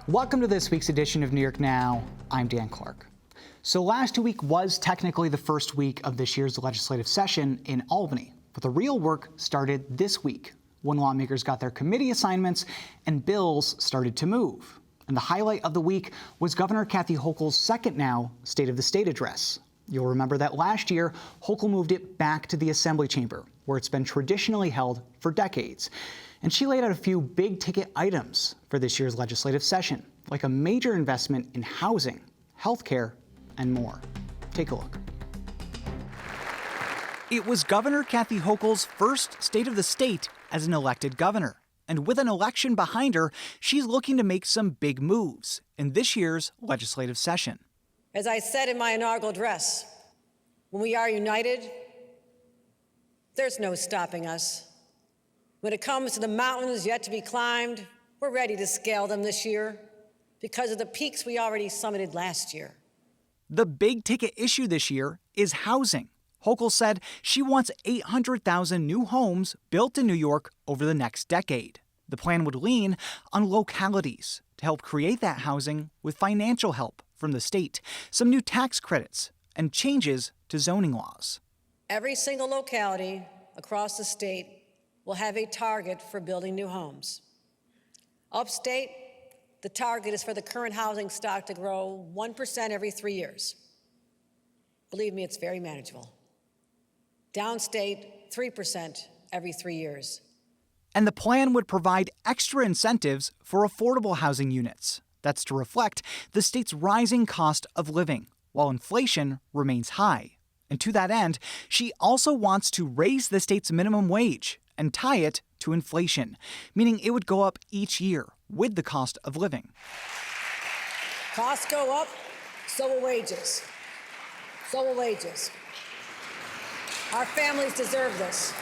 Welcome to this week's edition of New York Now. I'm Dan Clark. So last week was technically the first week of this year's legislative session in Albany, but the real work started this week when lawmakers got their committee assignments and bills started to move. And the highlight of the week was Governor Kathy Hochul's second now State of the State address. You'll remember that last year, Hochul moved it back to the Assembly chamber, where it's been traditionally held for decades. And she laid out a few big-ticket items for this year's legislative session, like a major investment in housing, healthcare, and more. Take a look. It was Governor Kathy Hochul's first State of the State as an elected governor. And with an election behind her, she's looking to make some big moves in this year's legislative session. As I said in my inaugural address, when we are united, there's no stopping us. When it comes to the mountains yet to be climbed, we're ready to scale them this year because of the peaks we already summited last year. The big ticket issue this year is housing. Hochul said she wants 800,000 new homes built in New York over the next decade. The plan would lean on localities to help create that housing with financial help from the state, some new tax credits, and changes to zoning laws. Every single locality across the state will have a target for building new homes. Upstate, the target is for the current housing stock to grow 1% every 3 years. Believe me, it's very manageable. Downstate, 3% every 3 years. And the plan would provide extra incentives for affordable housing units. That's to reflect the state's rising cost of living, while inflation remains high. And to that end, she also wants to raise the state's minimum wage and tie it to inflation, meaning it would go up each year with the cost of living. Costs go up, so will wages. So will wages. Our families deserve this.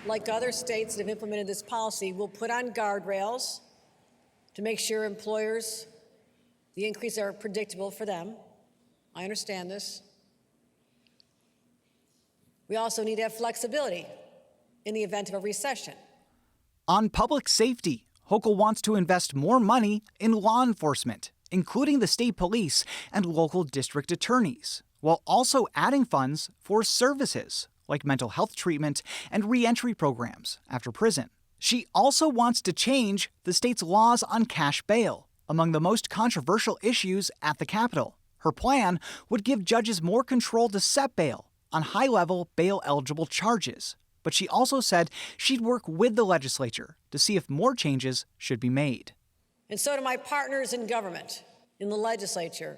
Like other states that have implemented this policy, we'll put on guardrails to make sure employers, the increases are predictable for them. I understand this. We also need to have flexibility in the event of a recession. On public safety, Hochul wants to invest more money in law enforcement, including the state police and local district attorneys, while also adding funds for services like mental health treatment and reentry programs after prison. She also wants to change the state's laws on cash bail, among the most controversial issues at the Capitol. Her plan would give judges more control to set bail on high-level bail-eligible charges. But she also said she'd work with the legislature to see if more changes should be made. And so to my partners in government, in the legislature,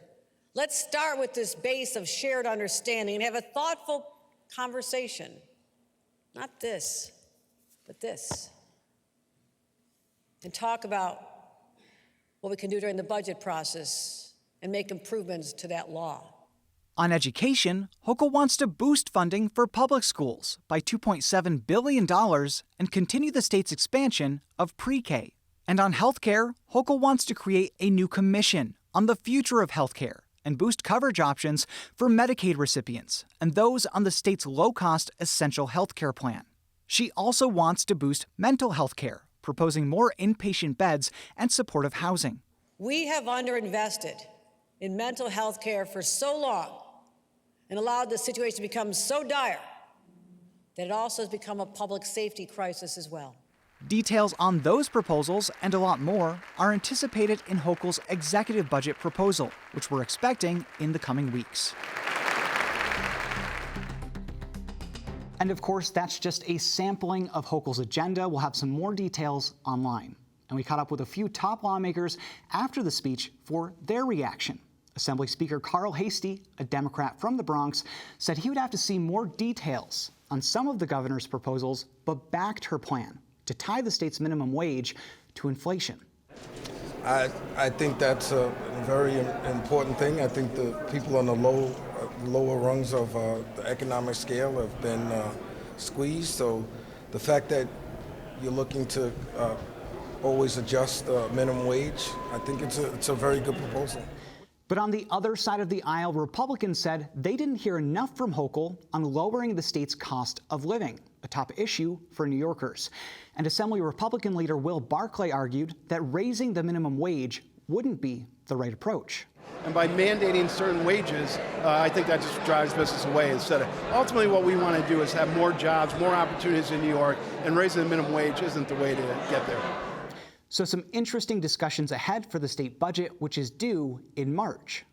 let's start with this base of shared understanding and have a thoughtful conversation. Not this, but this. And talk about what we can do during the budget process and make improvements to that law. On education, Hochul wants to boost funding for public schools by $2.7 billion and continue the state's expansion of pre-K. And on healthcare, Hochul wants to create a new commission on the future of healthcare and boost coverage options for Medicaid recipients and those on the state's low-cost essential healthcare plan. She also wants to boost mental health care, proposing more inpatient beds and supportive housing. We have underinvested in mental health care for so long and allowed the situation to become so dire that it also has become a public safety crisis as well. Details on those proposals and a lot more are anticipated in Hochul's executive budget proposal, which we're expecting in the coming weeks. And of course, that's just a sampling of Hochul's agenda. We'll have some more details online. And we caught up with a few top lawmakers after the speech for their reaction. Assembly Speaker Carl Heastie, a Democrat from the Bronx, said he would have to see more details on some of the governor's proposals, but backed her plan to tie the state's minimum wage to inflation. I think that's a very important thing. I think the people on the lower rungs of the economic scale have been squeezed. So the fact that you're looking to always adjust the minimum wage, I think it's a very good proposal. But on the other side of the aisle, Republicans said they didn't hear enough from Hochul on lowering the state's cost of living. a top issue for New Yorkers. And Assembly Republican leader Will Barclay argued that raising the minimum wage wouldn't be the right approach. And by mandating certain wages, I think that just drives business away. Instead of ultimately what we want to do is have more jobs, more opportunities in New York, and raising the minimum wage isn't the way to get there. So some interesting discussions ahead for the state budget, which is due in March.